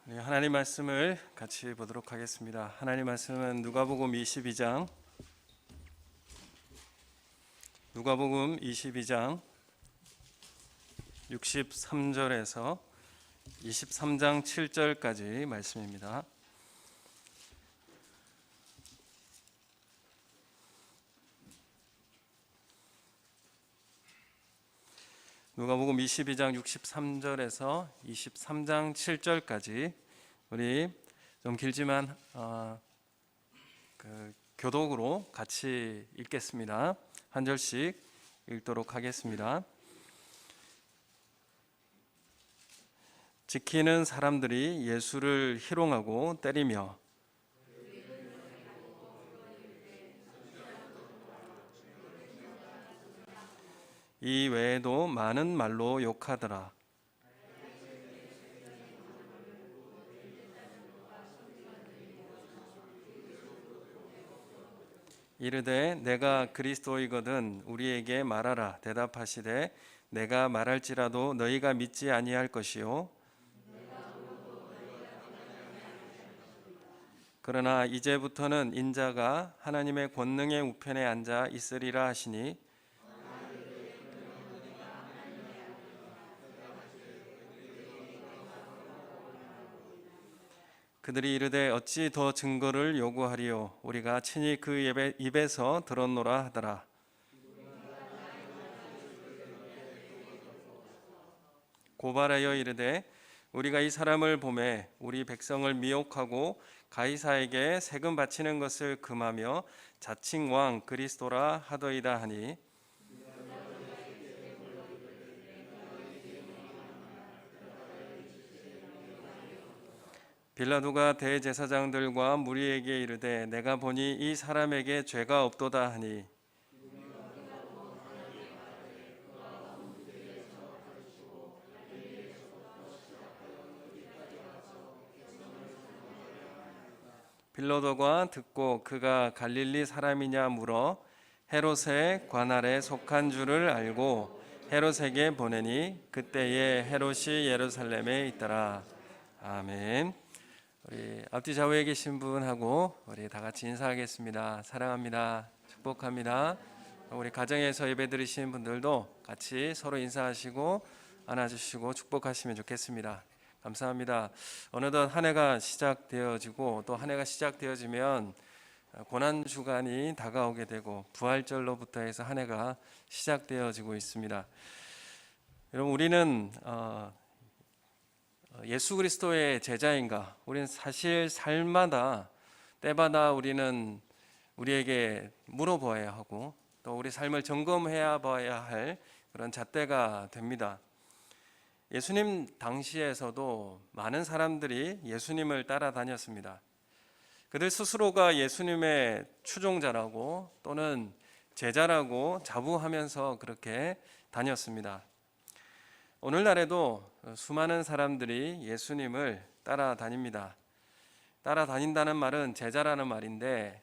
네, 하나님 말씀을 같이 보도록 하겠습니다. 하나님 말씀은 누가복음 22장 63절에서 23장 7절까지 말씀입니다. 누가복음 22장 63절에서 23장 7절까지 우리 좀 길지만 교독으로 같이 읽겠습니다. 한 절씩 읽도록 하겠습니다. 지키는 사람들이 예수를 희롱하고 때리며 이 외에도 많은 말로 욕하더라. 이르되 내가 그리스도이거든 우리에게 말하라. 대답하시되 내가 말할지라도 너희가 믿지 아니할 것이요 그러나 이제부터는 인자가 하나님의 권능의 우편에 앉아 있으리라 하시니 그들이 이르되 어찌 더 증거를 요구하리요 우리가 친히 그 입에서 들었노라 하더라. 고발하여 이르되 우리가 이 사람을 보매 우리 백성을 미혹하고 가이사에게 세금 바치는 것을 금하며 자칭 왕 그리스도라 하더이다 하니 빌라도가 대제사장들과 무리에게 이르되 내가 보니 이 사람에게 죄가 없도다 하니 빌라도가 듣고 그가 갈릴리 사람이냐 물어 헤롯의 관할에 속한 줄을 알고 헤롯에게 보내니 그때에 헤롯이 예루살렘에 있더라. 아멘. 우리 앞뒤 좌우에 계신 분하고 우리 다 같이 인사하겠습니다. 사랑합니다. 축복합니다. 우리 가정에서 예배 드리신 분들도 같이 서로 인사하시고 안아주시고 축복하시면 좋겠습니다. 감사합니다. 어느덧 한 해가 시작되어지고 또 한 해가 시작되어지면 고난주간이 다가오게 되고 부활절로부터 해서 한 해가 시작되어지고 있습니다. 여러분 우리는 예수 그리스도의 제자인가? 우리는 사실 삶마다 때마다 우리는 우리에게 물어보아야 하고 또 우리 삶을 점검해야 봐야 할 그런 잣대가 됩니다. 예수님 당시에서도 많은 사람들이 예수님을 따라다녔습니다. 그들 스스로가 예수님의 추종자라고 또는 제자라고 자부하면서 그렇게 다녔습니다. 오늘날에도 수많은 사람들이 예수님을 따라다닙니다. 따라다닌다는 말은 제자라는 말인데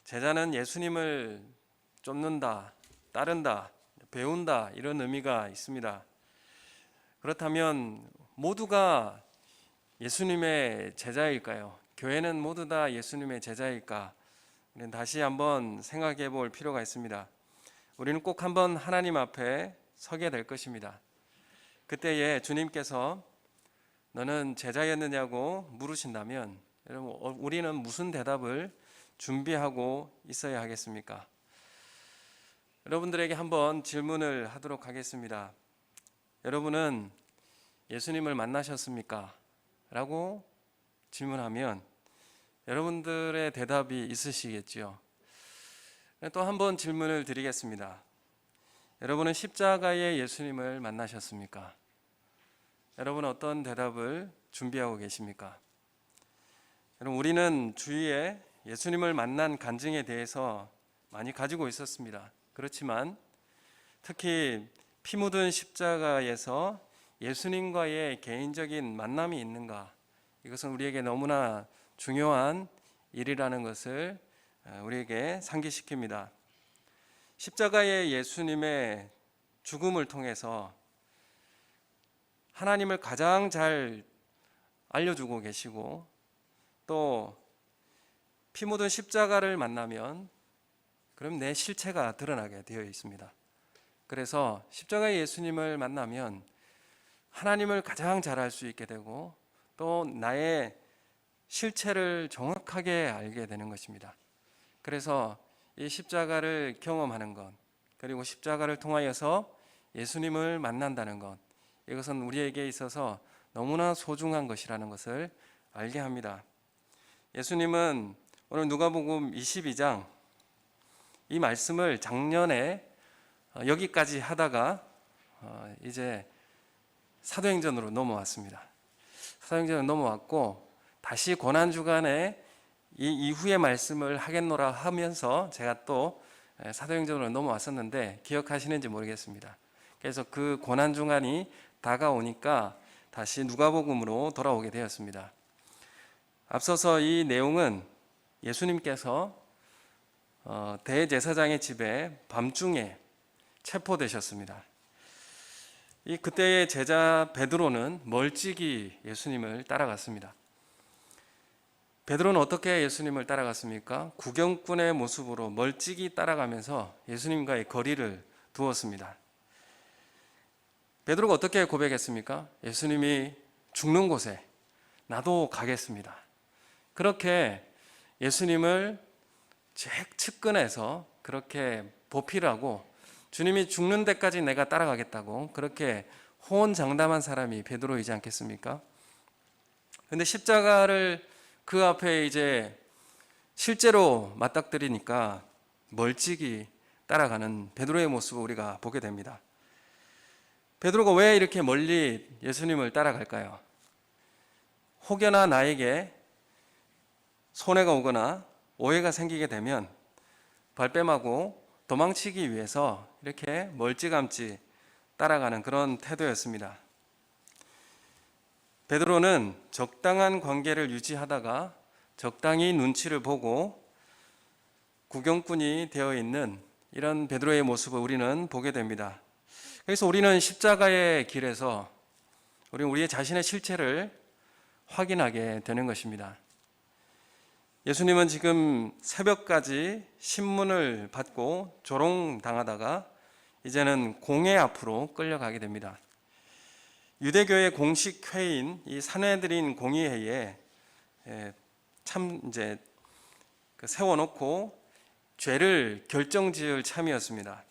제자는 예수님을 쫓는다, 따른다, 배운다 이런 의미가 있습니다. 그렇다면 모두가 예수님의 제자일까요? 교회는 모두 다 예수님의 제자일까? 우리는 다시 한번 생각해 볼 필요가 있습니다. 우리는 꼭 한번 하나님 앞에 서게 될 것입니다. 그때에 주님께서 너는 제자였느냐고 물으신다면 여러분 우리는 무슨 대답을 준비하고 있어야 하겠습니까? 여러분들에게 한번 질문을 하도록 하겠습니다. 여러분은 예수님을 만나셨습니까? 라고 질문하면 여러분들의 대답이 있으시겠죠. 또 한번 질문을 드리겠습니다. 여러분은 십자가의 예수님을 만나셨습니까? 여러분은 어떤 대답을 준비하고 계십니까? 여러분 우리는 주위에 예수님을 만난 간증에 대해서 많이 가지고 있었습니다. 그렇지만 특히 피 묻은 십자가에서 예수님과의 개인적인 만남이 있는가? 이것은 우리에게 너무나 중요한 일이라는 것을 우리에게 상기시킵니다. 십자가의 예수님의 죽음을 통해서 하나님을 가장 잘 알려주고 계시고, 또 피 묻은 십자가를 만나면 그럼 내 실체가 드러나게 되어 있습니다. 그래서 십자가의 예수님을 만나면 하나님을 가장 잘 알 수 있게 되고, 또 나의 실체를 정확하게 알게 되는 것입니다. 그래서 이 십자가를 경험하는 것, 그리고 십자가를 통하여서 예수님을 만난다는 것, 이것은 우리에게 있어서 너무나 소중한 것이라는 것을 알게 합니다. 예수님은 오늘 누가복음 22장 이 말씀을 작년에 여기까지 하다가 이제 사도행전으로 넘어왔습니다. 사도행전으로 넘어왔고, 다시 고난주간에 이 이후의 말씀을 하겠노라 하면서 제가 또 사도행전으로 넘어왔었는데 기억하시는지 모르겠습니다. 그래서 그 고난주간이 다가오니까 다시 누가복음으로 돌아오게 되었습니다. 앞서서 이 내용은 예수님께서 대제사장의 집에 밤중에 체포되셨습니다. 이 그때의 제자 베드로는 멀찍이 예수님을 따라갔습니다. 베드로는 어떻게 예수님을 따라갔습니까? 구경꾼의 모습으로 멀찍이 따라가면서 예수님과의 거리를 두었습니다. 베드로가 어떻게 고백했습니까? 예수님이 죽는 곳에 나도 가겠습니다. 그렇게 예수님을 측근에서 그렇게 보필하고 주님이 죽는 데까지 내가 따라가겠다고 그렇게 호언장담한 사람이 베드로이지 않겠습니까? 그런데 십자가를 그 앞에 이제 실제로 맞닥뜨리니까 멀찍이 따라가는 베드로의 모습을 우리가 보게 됩니다. 베드로가 왜 이렇게 멀리 예수님을 따라갈까요? 혹여나 나에게 손해가 오거나 오해가 생기게 되면 발뺌하고 도망치기 위해서 이렇게 멀찌감치 따라가는 그런 태도였습니다. 베드로는 적당한 관계를 유지하다가 적당히 눈치를 보고 구경꾼이 되어 있는 이런 베드로의 모습을 우리는 보게 됩니다. 그래서 우리는 십자가의 길에서 우리의 자신의 실체를 확인하게 되는 것입니다. 예수님은 지금 새벽까지 신문을 받고 조롱당하다가 이제는 공회 앞으로 끌려가게 됩니다. 유대교의 공식 회의인 이 산헤드린 공의회에 이제 세워놓고 죄를 결정지을 참이었습니다.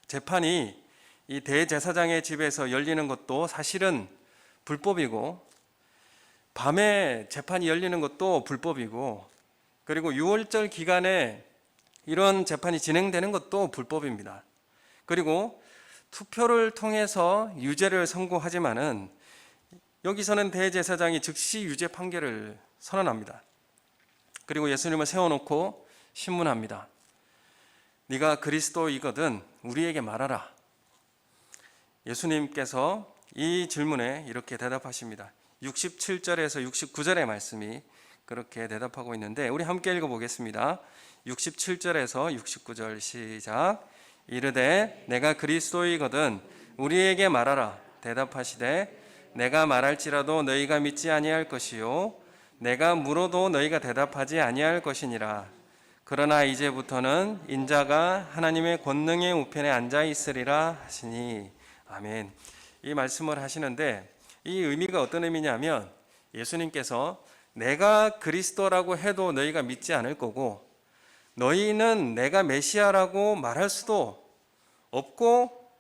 재판이 이 대제사장의 집에서 열리는 것도 사실은 불법이고, 밤에 재판이 열리는 것도 불법이고, 그리고 6월절 기간에 이런 재판이 진행되는 것도 불법입니다. 그리고 투표를 통해서 유죄를 선고하지만은 여기서는 대제사장이 즉시 유죄 판결을 선언합니다. 그리고 예수님을 세워놓고 신문합니다. 네가 그리스도이거든 우리에게 말하라. 예수님께서 이 질문에 이렇게 대답하십니다. 67절에서 69절의 말씀이 그렇게 대답하고 있는데 우리 함께 읽어보겠습니다. 67절에서 69절 시작. 이르되 내가 그리스도이거든 우리에게 말하라. 대답하시되 내가 말할지라도 너희가 믿지 아니할 것이요 내가 물어도 너희가 대답하지 아니할 것이니라. 그러나 이제부터는 인자가 하나님의 권능의 우편에 앉아 있으리라 하시니. 아멘. 이 말씀을 하시는데 이 의미가 어떤 의미냐면 예수님께서 내가 그리스도라고 해도 너희가 믿지 않을 거고, 너희는 내가 메시아라고 말할 수도 없고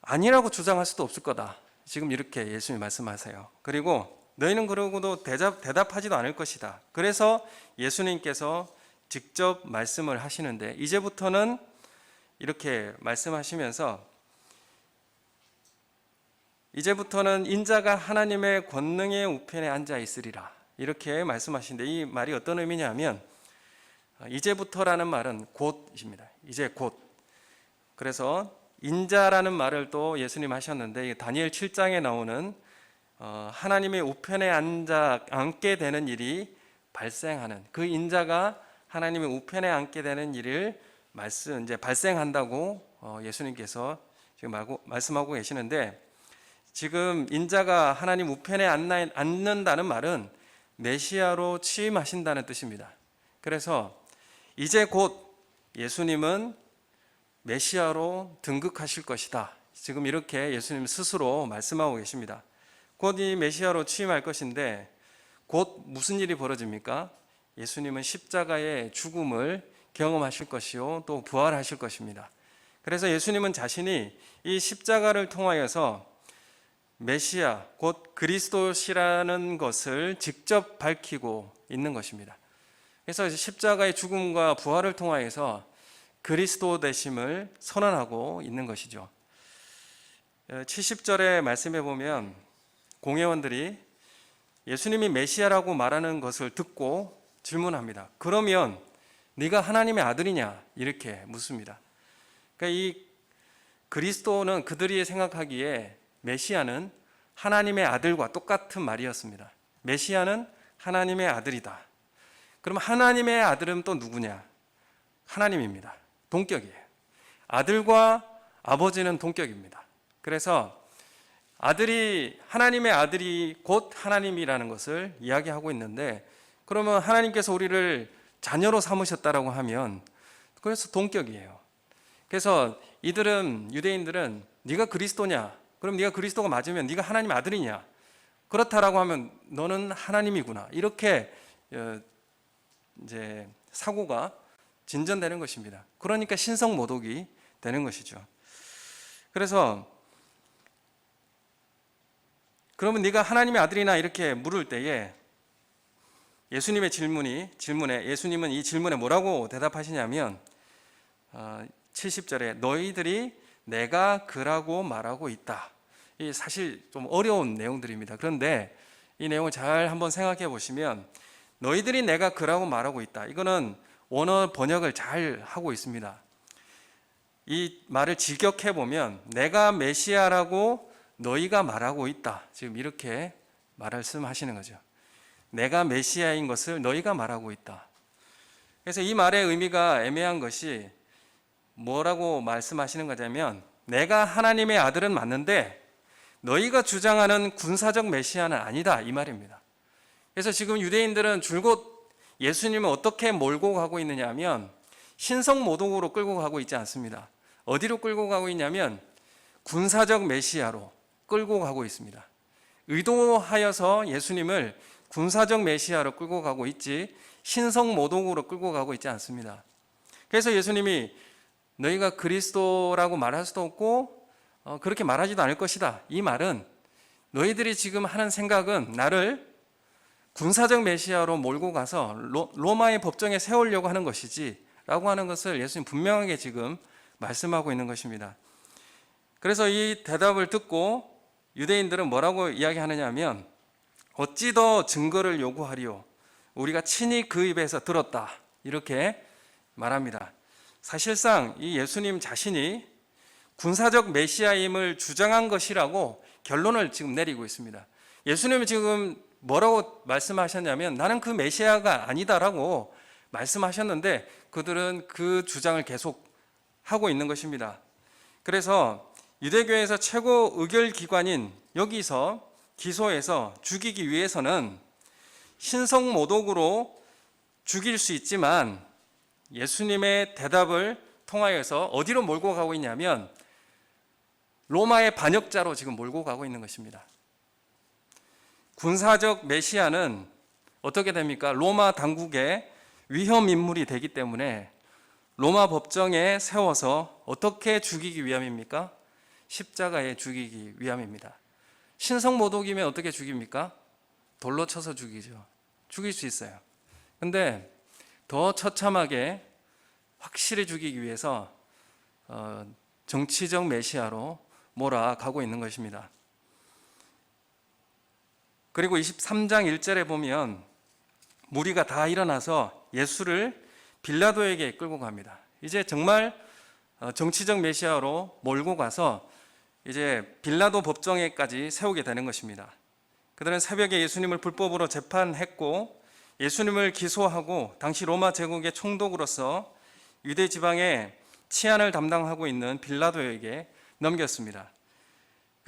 아니라고 주장할 수도 없을 거다. 지금 이렇게 예수님이 말씀하세요. 그리고 너희는 그러고도 대답하지도 않을 것이다. 그래서 예수님께서 직접 말씀을 하시는데 이제부터는 이렇게 말씀하시면서 이제부터는 인자가 하나님의 권능의 우편에 앉아 있으리라 이렇게 말씀하시는데 이 말이 어떤 의미냐면 이제부터라는 말은 곧입니다. 이제 곧. 그래서 인자라는 말을 또 예수님 하셨는데 다니엘 7장에 나오는 하나님의 우편에 앉게 되는 일이 발생하는 그 인자가 하나님의 우편에 앉게 되는 일을 이제 발생한다고 예수님께서 지금 말씀하고 계시는데 지금 인자가 하나님 우편에 앉는다는 말은 메시아로 취임하신다는 뜻입니다. 그래서 이제 곧 예수님은 메시아로 등극하실 것이다. 지금 이렇게 예수님 스스로 말씀하고 계십니다. 곧 이 메시아로 취임할 것인데 곧 무슨 일이 벌어집니까? 예수님은 십자가의 죽음을 경험하실 것이요 또 부활하실 것입니다. 그래서 예수님은 자신이 이 십자가를 통하여서 메시아 곧 그리스도시라는 것을 직접 밝히고 있는 것입니다. 그래서 십자가의 죽음과 부활을 통하여서 그리스도 되심을 선언하고 있는 것이죠. 70절의 말씀에 보면 공회원들이 예수님이 메시아라고 말하는 것을 듣고 질문합니다. 그러면 네가 하나님의 아들이냐? 이렇게 묻습니다. 그러니까 이 그리스도는 그들이 생각하기에 메시아는 하나님의 아들과 똑같은 말이었습니다. 메시아는 하나님의 아들이다. 그럼 하나님의 아들은 또 누구냐? 하나님입니다. 동격이에요. 아들과 아버지는 동격입니다. 그래서 하나님의 아들이 곧 하나님이라는 것을 이야기하고 있는데, 그러면 하나님께서 우리를 자녀로 삼으셨다라고 하면 그래서 동격이에요. 그래서 유대인들은 네가 그리스도냐? 그럼 네가 그리스도가 맞으면 네가 하나님 아들이냐? 그렇다라고 하면 너는 하나님이구나. 이렇게 이제 사고가 진전되는 것입니다. 그러니까 신성모독이 되는 것이죠. 그래서 그러면 네가 하나님의 아들이나 이렇게 물을 때에 예수님의 질문에 예수님은 이 질문에 뭐라고 대답하시냐면 70절에 너희들이 내가 그라고 말하고 있다. 이 사실 좀 어려운 내용들입니다. 그런데 이 내용을 잘 한번 생각해 보시면 너희들이 내가 그라고 말하고 있다. 이거는 원어 번역을 잘 하고 있습니다. 이 말을 직역해 보면 내가 메시아라고 너희가 말하고 있다. 지금 이렇게 말씀하시는 거죠. 내가 메시아인 것을 너희가 말하고 있다. 그래서 이 말의 의미가 애매한 것이 뭐라고 말씀하시는 거냐면 내가 하나님의 아들은 맞는데 너희가 주장하는 군사적 메시아는 아니다 이 말입니다. 그래서 지금 유대인들은 줄곧 예수님을 어떻게 몰고 가고 있느냐 하면 신성모독으로 끌고 가고 있지 않습니다. 어디로 끌고 가고 있냐면 군사적 메시아로 끌고 가고 있습니다. 의도하여서 예수님을 군사적 메시아로 끌고 가고 있지 신성모독으로 끌고 가고 있지 않습니다. 그래서 예수님이 너희가 그리스도라고 말할 수도 없고 그렇게 말하지도 않을 것이다. 이 말은 너희들이 지금 하는 생각은 나를 군사적 메시아로 몰고 가서 로마의 법정에 세우려고 하는 것이지 라고 하는 것을 예수님 분명하게 지금 말씀하고 있는 것입니다. 그래서 이 대답을 듣고 유대인들은 뭐라고 이야기하느냐 하면 어찌 더 증거를 요구하리요? 우리가 친히 그 입에서 들었다. 이렇게 말합니다. 사실상 이 예수님 자신이 군사적 메시아임을 주장한 것이라고 결론을 지금 내리고 있습니다. 예수님은 지금 뭐라고 말씀하셨냐면 나는 그 메시아가 아니다라고 말씀하셨는데 그들은 그 주장을 계속 하고 있는 것입니다. 그래서 유대교에서 최고 의결기관인 여기서 기소해서 죽이기 위해서는 신성모독으로 죽일 수 있지만 예수님의 대답을 통하여서 어디로 몰고 가고 있냐면 로마의 반역자로 지금 몰고 가고 있는 것입니다. 군사적 메시아는 어떻게 됩니까? 로마 당국의 위험 인물이 되기 때문에 로마 법정에 세워서 어떻게 죽이기 위함입니까? 십자가에 죽이기 위함입니다. 신성모독이면 어떻게 죽입니까? 돌로 쳐서 죽이죠. 죽일 수 있어요. 근데 더 처참하게 확실히 죽이기 위해서 정치적 메시아로 몰아가고 있는 것입니다. 그리고 23장 1절에 보면 무리가 다 일어나서 예수를 빌라도에게 끌고 갑니다. 이제 정말 정치적 메시아로 몰고 가서 이제 빌라도 법정에까지 세우게 되는 것입니다. 그들은 새벽에 예수님을 불법으로 재판했고 예수님을 기소하고 당시 로마 제국의 총독으로서 유대 지방의 치안을 담당하고 있는 빌라도에게 넘겼습니다.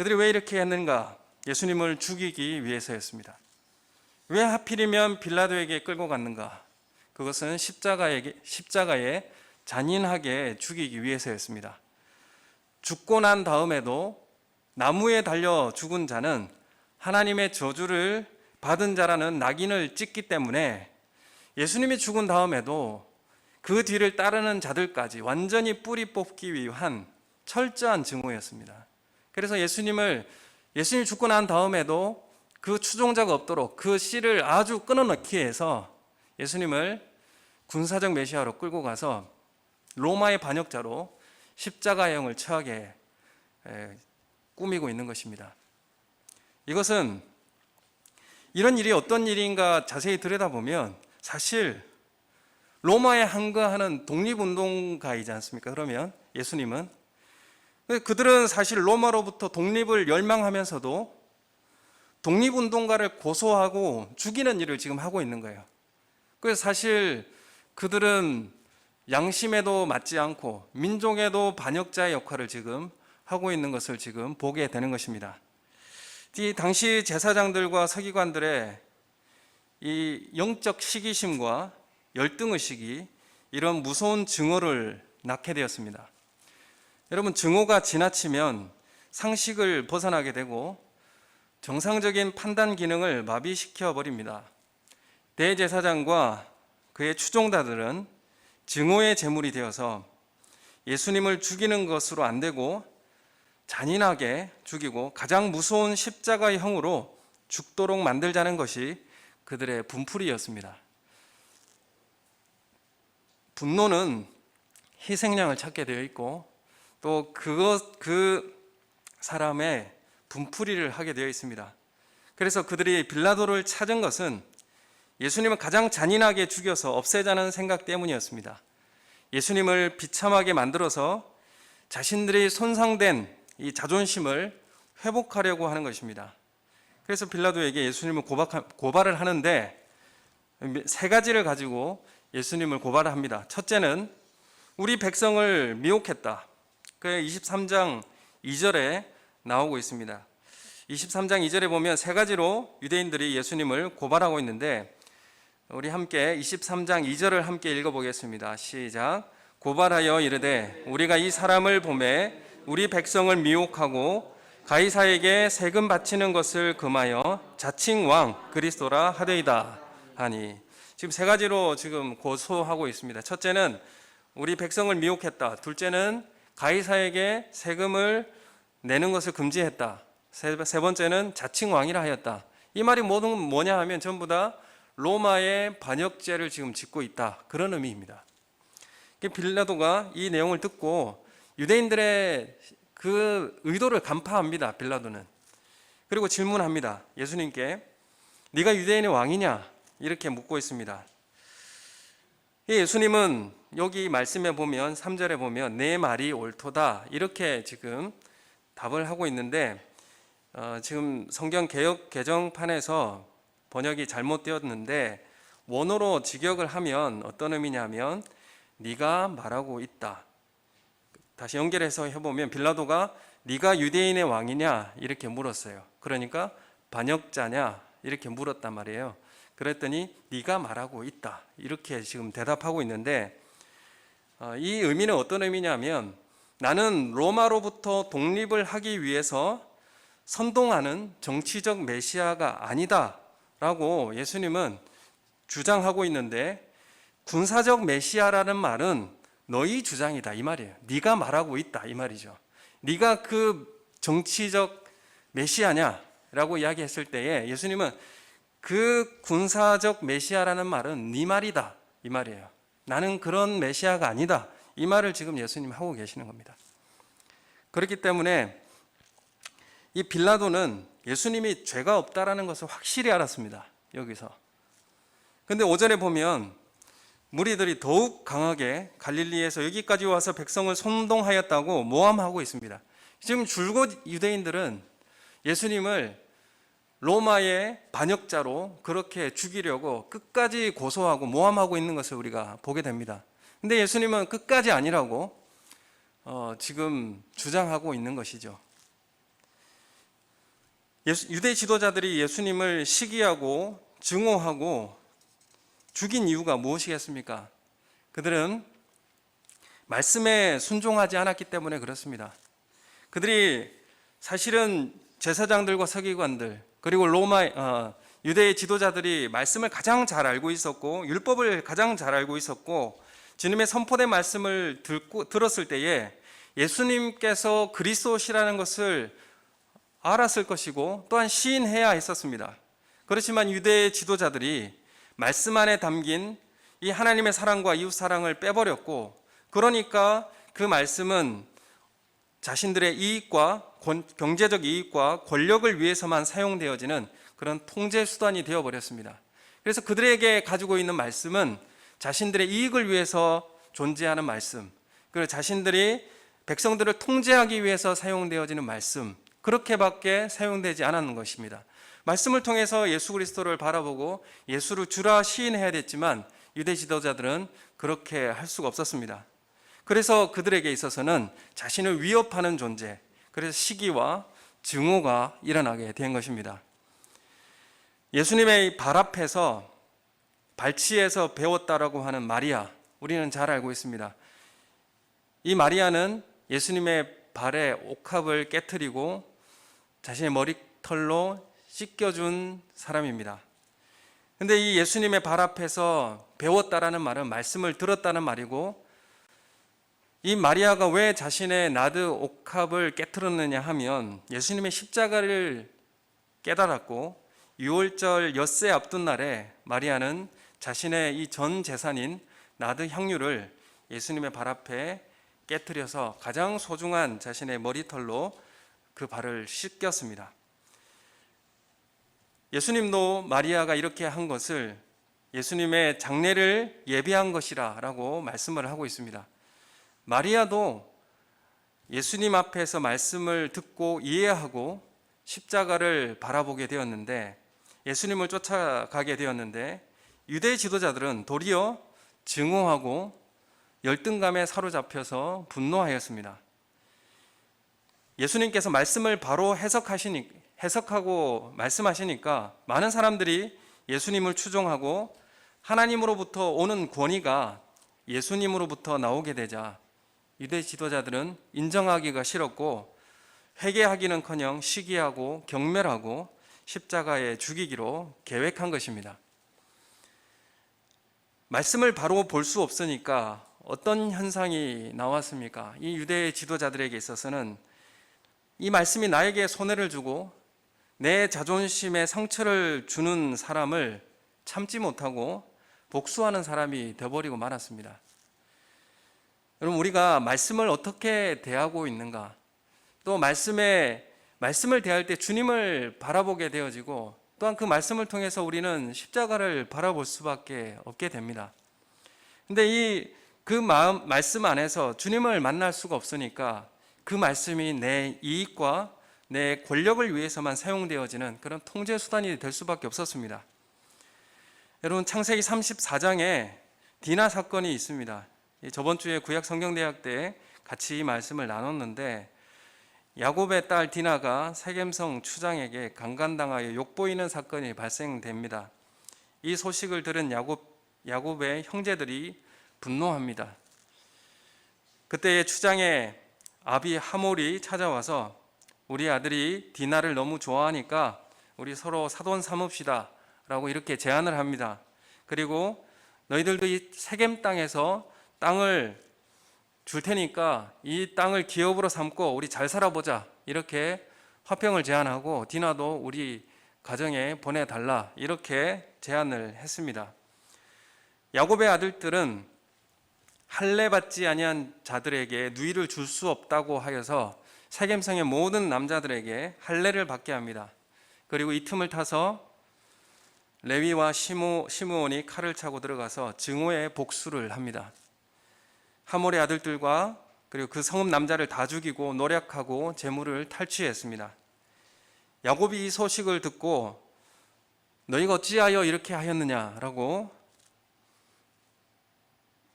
그들이 왜 이렇게 했는가? 예수님을 죽이기 위해서였습니다. 왜 하필이면 빌라도에게 끌고 갔는가? 그것은 십자가에 잔인하게 죽이기 위해서였습니다. 죽고 난 다음에도 나무에 달려 죽은 자는 하나님의 저주를 받은 자라는 낙인을 찍기 때문에 예수님이 죽은 다음에도 그 뒤를 따르는 자들까지 완전히 뿌리 뽑기 위한 철저한 증오였습니다. 그래서 예수님이 죽고 난 다음에도 그 추종자가 없도록 그 씨를 아주 끊어넣기 위해서 예수님을 군사적 메시아로 끌고 가서 로마의 반역자로 십자가형을 처하게 꾸미고 있는 것입니다. 이것은 이런 일이 어떤 일인가 자세히 들여다보면 사실 로마에 항거하는 독립운동가이지 않습니까? 그러면 예수님은 그들은 사실 로마로부터 독립을 열망하면서도 독립운동가를 고소하고 죽이는 일을 지금 하고 있는 거예요. 그래서 사실 그들은 양심에도 맞지 않고 민족에도 반역자의 역할을 지금 하고 있는 것을 지금 보게 되는 것입니다. 이 당시 제사장들과 서기관들의 이 영적 시기심과 열등의식이 이런 무서운 증오를 낳게 되었습니다. 여러분, 증오가 지나치면 상식을 벗어나게 되고 정상적인 판단 기능을 마비시켜 버립니다. 대제사장과 그의 추종자들은 증오의 제물이 되어서 예수님을 죽이는 것으로 안 되고 잔인하게 죽이고 가장 무서운 십자가의 형으로 죽도록 만들자는 것이 그들의 분풀이였습니다. 분노는 희생양을 찾게 되어 있고 또 그 사람의 분풀이를 하게 되어 있습니다. 그래서 그들이 빌라도를 찾은 것은 예수님을 가장 잔인하게 죽여서 없애자는 생각 때문이었습니다. 예수님을 비참하게 만들어서 자신들이 손상된 이 자존심을 회복하려고 하는 것입니다. 그래서 빌라도에게 예수님을 고발을 하는데 세 가지를 가지고 예수님을 고발을 합니다. 첫째는 우리 백성을 미혹했다. 그 23장 2절에 나오고 있습니다. 23장 2절에 보면 세 가지로 유대인들이 예수님을 고발하고 있는데 우리 함께 23장 2절을 함께 읽어보겠습니다. 시작. 고발하여 이르되 우리가 이 사람을 보매 우리 백성을 미혹하고 가이사에게 세금 바치는 것을 금하여 자칭 왕 그리스도라 하되이다 하니, 지금 세 가지로 지금 고소하고 있습니다. 첫째는 우리 백성을 미혹했다. 둘째는 가이사에게 세금을 내는 것을 금지했다. 세 번째는 자칭 왕이라 하였다. 이 말이 모든 뭐냐 하면 전부 다 로마의 반역죄를 지금 짓고 있다, 그런 의미입니다. 빌라도가 이 내용을 듣고 유대인들의 그 의도를 간파합니다. 빌라도는. 그리고 질문합니다. 예수님께 네가 유대인의 왕이냐? 이렇게 묻고 있습니다. 예수님은 여기 말씀에 보면 3절에 보면 내 말이 옳도다 이렇게 지금 답을 하고 있는데 지금 성경 개역 개정판에서 번역이 잘못되었는데 원어로 직역을 하면 어떤 의미냐면 네가 말하고 있다. 다시 연결해서 해보면 빌라도가 네가 유대인의 왕이냐 이렇게 물었어요. 그러니까 반역자냐 이렇게 물었단 말이에요. 그랬더니 네가 말하고 있다 이렇게 지금 대답하고 있는데 이 의미는 어떤 의미냐면 나는 로마로부터 독립을 하기 위해서 선동하는 정치적 메시아가 아니다 라고 예수님은 주장하고 있는데, 군사적 메시아라는 말은 너희 주장이다 이 말이에요. 네가 말하고 있다 이 말이죠. 네가 그 정치적 메시아냐 라고 이야기했을 때에 예수님은 그 군사적 메시아라는 말은 네 말이다 이 말이에요. 나는 그런 메시아가 아니다 이 말을 지금 예수님 하고 계시는 겁니다. 그렇기 때문에 이 빌라도는 예수님이 죄가 없다라는 것을 확실히 알았습니다. 여기서. 근데 오전에 보면 무리들이 더욱 강하게 갈릴리에서 여기까지 와서 백성을 선동하였다고 모함하고 있습니다. 지금 줄곧 유대인들은 예수님을 로마의 반역자로 그렇게 죽이려고 끝까지 고소하고 모함하고 있는 것을 우리가 보게 됩니다. 근데 예수님은 끝까지 아니라고 지금 주장하고 있는 것이죠. 유대 지도자들이 예수님을 시기하고 증오하고 죽인 이유가 무엇이겠습니까? 그들은 말씀에 순종하지 않았기 때문에 그렇습니다. 그들이 사실은 제사장들과 서기관들 그리고 유대의 지도자들이 말씀을 가장 잘 알고 있었고 율법을 가장 잘 알고 있었고 주님의 선포된 말씀을 들었을 때에 예수님께서 그리스도시라는 것을 알았을 것이고 또한 시인해야 했었습니다. 그렇지만 유대의 지도자들이 말씀 안에 담긴 이 하나님의 사랑과 이웃 사랑을 빼버렸고 그러니까 그 말씀은 자신들의 이익과 경제적 이익과 권력을 위해서만 사용되어지는 그런 통제 수단이 되어버렸습니다. 그래서 그들에게 가지고 있는 말씀은 자신들의 이익을 위해서 존재하는 말씀, 그리고 자신들이 백성들을 통제하기 위해서 사용되어지는 말씀, 그렇게밖에 사용되지 않았는 것입니다. 말씀을 통해서 예수 그리스도를 바라보고 예수를 주라 시인해야 됐지만 유대 지도자들은 그렇게 할 수가 없었습니다. 그래서 그들에게 있어서는 자신을 위협하는 존재, 그래서 시기와 증오가 일어나게 된 것입니다. 예수님의 발 앞에서 발치에서 배웠다라고 하는 마리아, 우리는 잘 알고 있습니다. 이 마리아는 예수님의 발에 옥합을 깨트리고 자신의 머리털로 씻겨준 사람입니다. 근데 이 예수님의 발 앞에서 배웠다라는 말은 말씀을 들었다는 말이고, 이 마리아가 왜 자신의 나드 옥합을 깨트렸느냐 하면 예수님의 십자가를 깨달았고 6월절 엿새 앞둔 날에 마리아는 자신의 이 전 재산인 나드 향유를 예수님의 발 앞에 깨트려서 가장 소중한 자신의 머리털로 그 발을 씻겼습니다. 예수님도 마리아가 이렇게 한 것을 예수님의 장례를 예비한 것이라 라고 말씀을 하고 있습니다. 마리아도 예수님 앞에서 말씀을 듣고 이해하고 십자가를 바라보게 되었는데, 예수님을 쫓아가게 되었는데, 유대 지도자들은 도리어 증오하고 열등감에 사로잡혀서 분노하였습니다. 예수님께서 말씀을 바로 해석하고 말씀하시니까 많은 사람들이 예수님을 추종하고 하나님으로부터 오는 권위가 예수님으로부터 나오게 되자 유대 지도자들은 인정하기가 싫었고 회개하기는커녕 시기하고 경멸하고 십자가에 죽이기로 계획한 것입니다. 말씀을 바로 볼 수 없으니까 어떤 현상이 나왔습니까? 이 유대 지도자들에게 있어서는 이 말씀이 나에게 손해를 주고 내 자존심에 상처를 주는 사람을 참지 못하고 복수하는 사람이 되어버리고 말았습니다. 여러분, 우리가 말씀을 어떻게 대하고 있는가, 또 말씀을 대할 때 주님을 바라보게 되어지고 또한 그 말씀을 통해서 우리는 십자가를 바라볼 수밖에 없게 됩니다. 근데 말씀 안에서 주님을 만날 수가 없으니까 그 말씀이 내 이익과 내 권력을 위해서만 사용되어지는 그런 통제 수단이 될 수밖에 없었습니다. 여러분, 창세기 34장에 디나 사건이 있습니다. 저번 주에 구약 성경대학 때 같이 이 말씀을 나눴는데, 야곱의 딸 디나가 세겜성 추장에게 강간당하여 욕보이는 사건이 발생됩니다. 이 소식을 들은 야곱의 형제들이 분노합니다. 그때 추장의 아비 하몰이 찾아와서 우리 아들이 디나를 너무 좋아하니까 우리 서로 사돈 삼읍시다 라고 이렇게 제안을 합니다. 그리고 너희들도 이 세겜 땅에서 땅을 줄 테니까 이 땅을 기업으로 삼고 우리 잘 살아보자, 이렇게 화평을 제안하고 디나도 우리 가정에 보내달라 이렇게 제안을 했습니다. 야곱의 아들들은 할례 받지 아니한 자들에게 누이를 줄 수 없다고 하여서 세겜성의 모든 남자들에게 할례를 받게 합니다. 그리고 이 틈을 타서 레위와 시므온이 칼을 차고 들어가서 증오의 복수를 합니다. 하몰의 아들들과 그리고 그 성읍 남자를 다 죽이고 노략하고 재물을 탈취했습니다. 야곱이 이 소식을 듣고 너희가 어찌하여 이렇게 하였느냐라고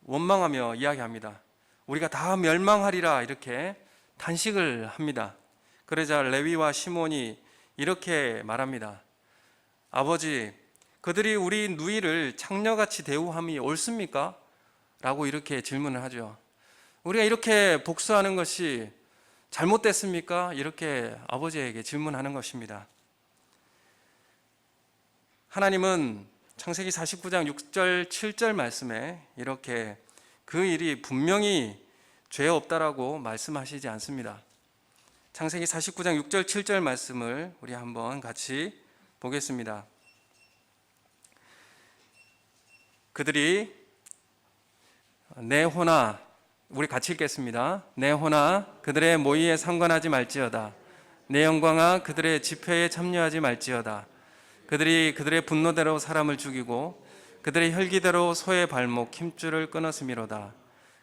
원망하며 이야기합니다. 우리가 다 멸망하리라 이렇게 탄식을 합니다. 그러자 레위와 시몬이 이렇게 말합니다. 아버지, 그들이 우리 누이를 창녀같이 대우함이 옳습니까? 라고 이렇게 질문을 하죠. 우리가 이렇게 복수하는 것이 잘못됐습니까? 이렇게 아버지에게 질문하는 것입니다. 하나님은 창세기 49장 6절 7절 말씀에 이렇게 그 일이 분명히 죄 없다라고 말씀하시지 않습니다. 창세기 49장 6절 7절 말씀을 우리 한번 같이 보겠습니다. 그들이 내호나, 우리 같이 읽겠습니다. 내호나 그들의 모의에 상관하지 말지어다. 내 영광아 그들의 집회에 참여하지 말지어다. 그들이 그들의 분노대로 사람을 죽이고 그들의 혈기대로 소의 발목 힘줄을 끊었음이로다.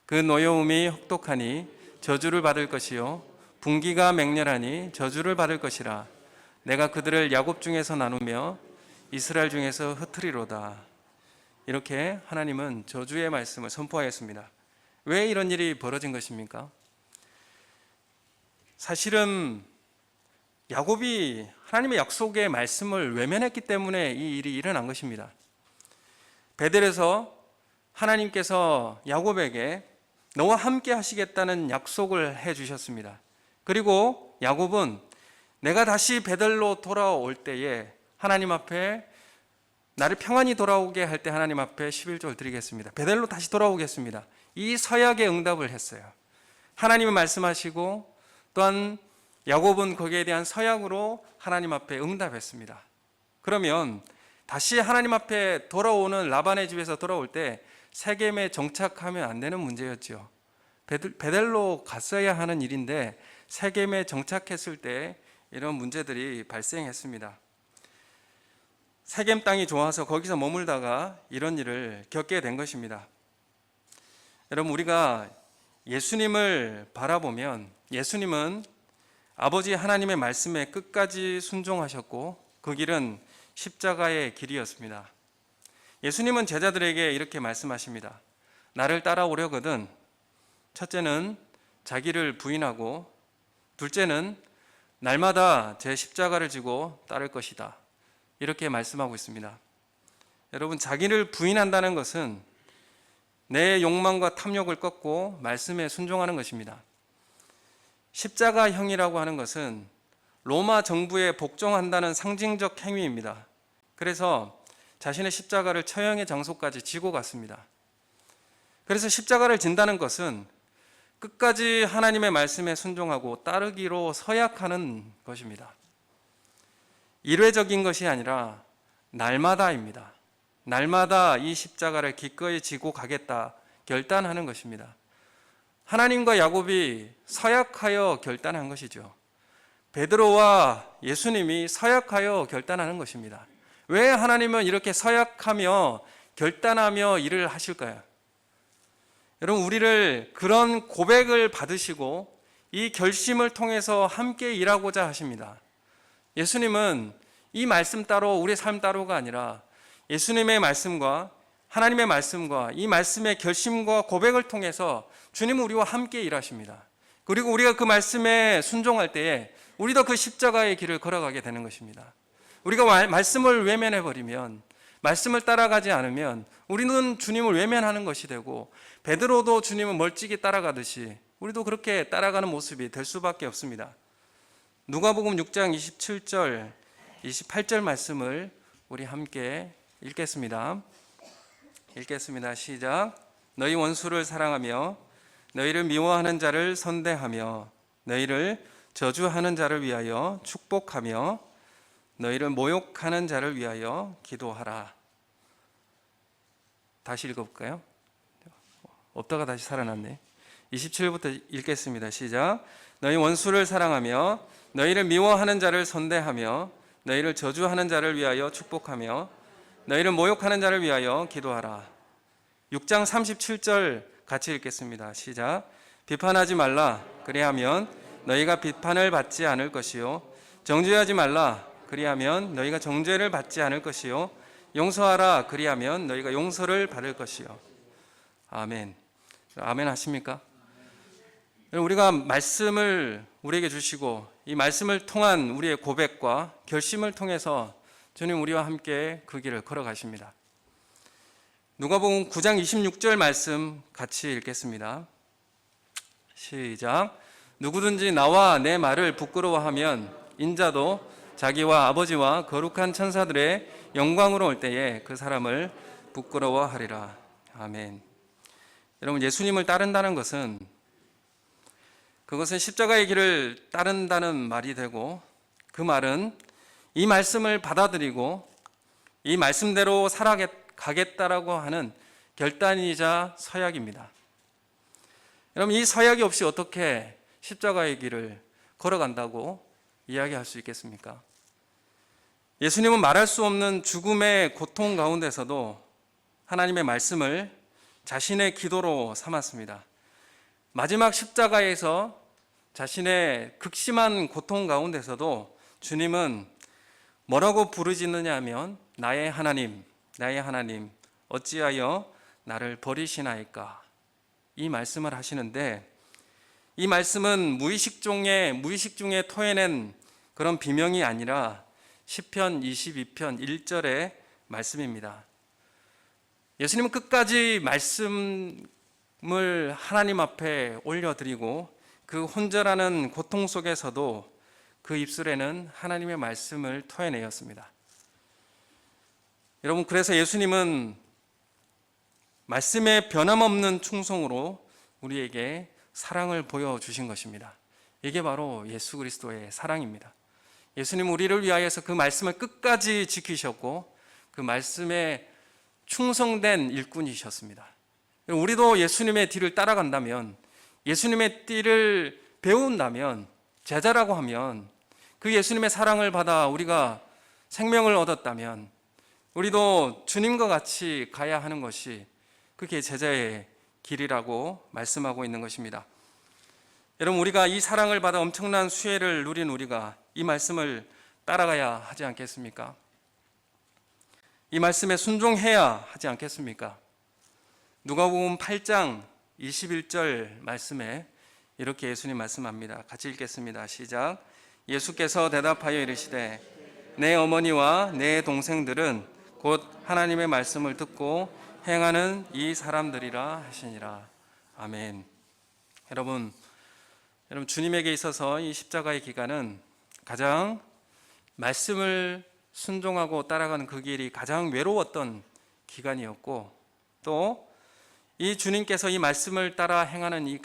그 노여움이 혹독하니 저주를 받을 것이요 분기가 맹렬하니 저주를 받을 것이라. 내가 그들을 야곱 중에서 나누며 이스라엘 중에서 흩으리로다. 이렇게 하나님은 저주의 말씀을 선포하였습니다. 왜 이런 일이 벌어진 것입니까? 사실은 야곱이 하나님의 약속의 말씀을 외면했기 때문에 이 일이 일어난 것입니다. 베델에서 하나님께서 야곱에게 너와 함께 하시겠다는 약속을 해 주셨습니다. 그리고 야곱은 내가 다시 베델로 돌아올 때에 하나님 앞에 나를 평안히 돌아오게 할 때 하나님 앞에 11조를 드리겠습니다. 베델로 다시 돌아오겠습니다. 이 서약에 응답을 했어요. 하나님이 말씀하시고 또한 야곱은 거기에 대한 서약으로 하나님 앞에 응답했습니다. 그러면 다시 하나님 앞에 돌아오는 라반의 집에서 돌아올 때 세겜에 정착하면 안 되는 문제였죠. 베델로 갔어야 하는 일인데 세겜에 정착했을 때 이런 문제들이 발생했습니다. 세겜 땅이 좋아서 거기서 머물다가 이런 일을 겪게 된 것입니다. 여러분, 우리가 예수님을 바라보면 예수님은 아버지 하나님의 말씀에 끝까지 순종하셨고 그 길은 십자가의 길이었습니다. 예수님은 제자들에게 이렇게 말씀하십니다. 나를 따라오려거든 첫째는 자기를 부인하고 둘째는 날마다 제 십자가를 지고 따를 것이다. 이렇게 말씀하고 있습니다. 여러분, 자기를 부인한다는 것은 내 욕망과 탐욕을 꺾고 말씀에 순종하는 것입니다. 십자가형이라고 하는 것은 로마 정부에 복종한다는 상징적 행위입니다. 그래서 자신의 십자가를 처형의 장소까지 지고 갔습니다. 그래서 십자가를 진다는 것은 끝까지 하나님의 말씀에 순종하고 따르기로 서약하는 것입니다. 일회적인 것이 아니라 날마다입니다. 날마다 이 십자가를 기꺼이 지고 가겠다 결단하는 것입니다. 하나님과 야곱이 서약하여 결단한 것이죠. 베드로와 예수님이 서약하여 결단하는 것입니다. 왜 하나님은 이렇게 서약하며 결단하며 일을 하실까요? 여러분, 우리를 그런 고백을 받으시고 이 결심을 통해서 함께 일하고자 하십니다. 예수님은 이 말씀 따로 우리의 삶 따로가 아니라 예수님의 말씀과 하나님의 말씀과 이 말씀의 결심과 고백을 통해서 주님은 우리와 함께 일하십니다. 그리고 우리가 그 말씀에 순종할 때에 우리도 그 십자가의 길을 걸어가게 되는 것입니다. 우리가 말씀을 외면해버리면, 말씀을 따라가지 않으면 우리는 주님을 외면하는 것이 되고 베드로도 주님을 멀찍이 따라가듯이 우리도 그렇게 따라가는 모습이 될 수밖에 없습니다. 누가복음 6장 27절 28절 말씀을 우리 함께 읽겠습니다. 시작. 너희 원수를 사랑하며 너희를 미워하는 자를 선대하며 너희를 저주하는 자를 위하여 축복하며 너희를 모욕하는 자를 위하여 기도하라. 다시 읽어볼까요? 없다가 다시 살아났네. 27절부터 읽겠습니다. 시작. 너희 원수를 사랑하며 너희를 미워하는 자를 선대하며 너희를 저주하는 자를 위하여 축복하며 너희를 모욕하는 자를 위하여 기도하라. 6장 37절 같이 읽겠습니다. 시작. 비판하지 말라. 그리하면 너희가 비판을 받지 않을 것이요 정죄하지 말라. 그리하면 너희가 정죄를 받지 않을 것이요 용서하라. 그리하면 너희가 용서를 받을 것이요. 아멘. 아멘 하십니까? 우리가 말씀을 우리에게 주시고 이 말씀을 통한 우리의 고백과 결심을 통해서 주님 우리와 함께 그 길을 걸어가십니다. 누가복음 9장 26절 말씀 같이 읽겠습니다. 시작. 누구든지 나와 내 말을 부끄러워하면 인자도 자기와 아버지와 거룩한 천사들의 영광으로 올 때에 그 사람을 부끄러워하리라. 아멘. 여러분, 예수님을 따른다는 것은 그것은 십자가의 길을 따른다는 말이 되고, 그 말은 이 말씀을 받아들이고 이 말씀대로 살아가겠다라고 하는 결단이자 서약입니다. 여러분, 이 서약이 없이 어떻게 십자가의 길을 걸어간다고 이야기할 수 있겠습니까? 예수님은 말할 수 없는 죽음의 고통 가운데서도 하나님의 말씀을 자신의 기도로 삼았습니다. 마지막 십자가에서 자신의 극심한 고통 가운데서도 주님은 뭐라고 부르짖느냐 하면 나의 하나님, 나의 하나님 어찌하여 나를 버리시나이까, 이 말씀을 하시는데, 이 말씀은 무의식 중에 토해낸 그런 비명이 아니라 시편 22편 1절의 말씀입니다. 예수님은 끝까지 말씀을 하나님 앞에 올려드리고 그 혼절하는 고통 속에서도 그 입술에는 하나님의 말씀을 토해내었습니다. 여러분, 그래서 예수님은 말씀의 변함없는 충성으로 우리에게 사랑을 보여주신 것입니다. 이게 바로 예수 그리스도의 사랑입니다. 예수님은 우리를 위하여서 그 말씀을 끝까지 지키셨고 그 말씀에 충성된 일꾼이셨습니다. 우리도 예수님의 뒤를 따라간다면, 예수님의 띠를 배운다면, 제자라고 하면, 그 예수님의 사랑을 받아 우리가 생명을 얻었다면 우리도 주님과 같이 가야 하는 것이 그게 제자의 길이라고 말씀하고 있는 것입니다. 여러분, 우리가 이 사랑을 받아 엄청난 수혜를 누린 우리가 이 말씀을 따라가야 하지 않겠습니까? 이 말씀에 순종해야 하지 않겠습니까? 누가복음 8장 21절 말씀에 이렇게 예수님 말씀합니다. 같이 읽겠습니다. 시작. 예수께서 대답하여 이르시되 내 어머니와 내 동생들은 곧 하나님의 말씀을 듣고 행하는 이 사람들이라 하시니라. 아멘. 여러분 주님에게 있어서 이 십자가의 기간은 가장 말씀을 순종하고 따라가는 그 길이 가장 외로웠던 기간이었고, 또 이 주님께서 이 말씀을 따라 행하는 이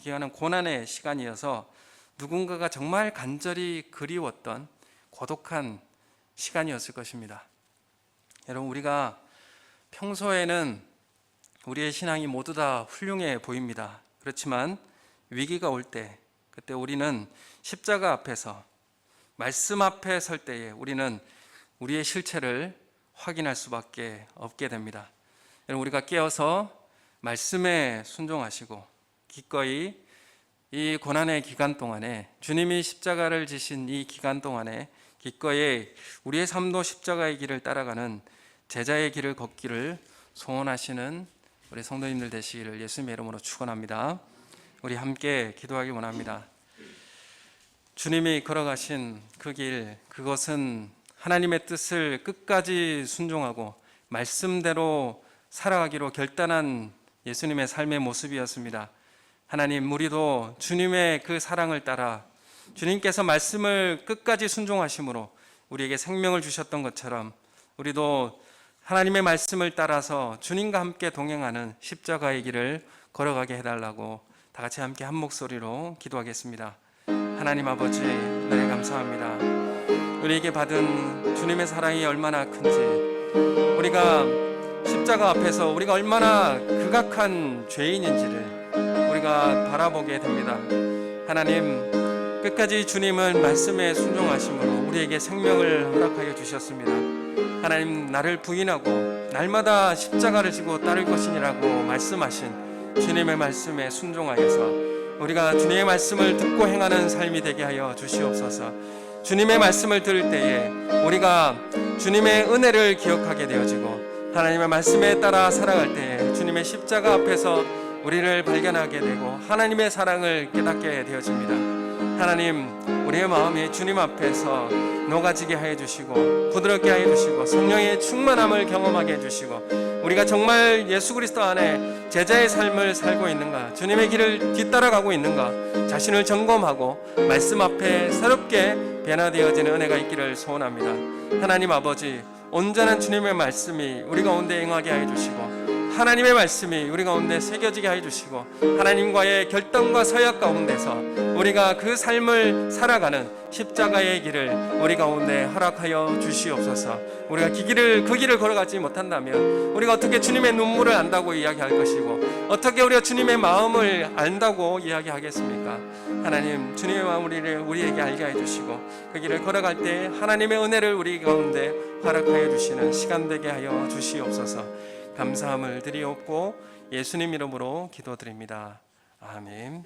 기간은 고난의 시간이어서 누군가가 정말 간절히 그리웠던 고독한 시간이었을 것입니다. 여러분, 우리가 평소에는 우리의 신앙이 모두 다 훌륭해 보입니다. 그렇지만 위기가 올 때, 그때 우리는 십자가 앞에서 말씀 앞에 설 때에 우리는 우리의 실체를 확인할 수밖에 없게 됩니다. 여러분, 우리가 깨어서 말씀에 순종하시고 기꺼이 이 고난의 기간 동안에, 주님이 십자가를 지신 이 기간 동안에 기꺼이 우리의 삶도 십자가의 길을 따라가는 제자의 길을 걷기를 소원하시는 우리 성도님들 되시기를 예수님의 이름으로 축원합니다. 우리 함께 기도하기 원합니다. 주님이 걸어가신 그 길, 그것은 하나님의 뜻을 끝까지 순종하고 말씀대로 살아가기로 결단한 예수님의 삶의 모습이었습니다. 하나님, 우리도 주님의 그 사랑을 따라 주님께서 말씀을 끝까지 순종하심으로 우리에게 생명을 주셨던 것처럼 우리도 하나님의 말씀을 따라서 주님과 함께 동행하는 십자가의 길을 걸어가게 해달라고 다 같이 함께 한 목소리로 기도하겠습니다. 하나님 아버지, 은혜 감사합니다. 우리에게 받은 주님의 사랑이 얼마나 큰지, 우리가 십자가 앞에서 우리가 얼마나 극악한 죄인인지를 우리가 바라보게 됩니다. 하나님, 끝까지 주님은 말씀에 순종하심으로 우리에게 생명을 허락하여 주셨습니다. 하나님, 나를 부인하고 날마다 십자가를 지고 따를 것이니라고 말씀하신 주님의 말씀에 순종하여서 우리가 주님의 말씀을 듣고 행하는 삶이 되게 하여 주시옵소서. 주님의 말씀을 들을 때에 우리가 주님의 은혜를 기억하게 되어지고 하나님의 말씀에 따라 살아갈 때에 주님의 십자가 앞에서 우리를 발견하게 되고 하나님의 사랑을 깨닫게 되어집니다. 하나님, 우리의 마음이 주님 앞에서 녹아지게 하여 주시고 부드럽게 하여 주시고 성령의 충만함을 경험하게 해 주시고 우리가 정말 예수 그리스도 안에 제자의 삶을 살고 있는가, 주님의 길을 뒤따라가고 있는가, 자신을 점검하고 말씀 앞에 새롭게 변화되어지는 은혜가 있기를 소원합니다. 하나님 아버지, 온전한 주님의 말씀이 우리 가운데 행하게 하여 주시고 하나님의 말씀이 우리 가운데 새겨지게 하여 주시고 하나님과의 결단과 서약 가운데서 우리가 그 삶을 살아가는 십자가의 길을 우리 가운데 허락하여 주시옵소서. 우리가 그 길을 걸어가지 못한다면 우리가 어떻게 주님의 눈물을 안다고 이야기할 것이고 어떻게 우리가 주님의 마음을 안다고 이야기하겠습니까? 하나님, 주님의 마음을 우리에게 알게 해주시고 그 길을 걸어갈 때 하나님의 은혜를 우리 가운데 허락하여 주시는 시간 되게 하여 주시옵소서. 감사함을 드리옵고 예수님 이름으로 기도드립니다. 아멘.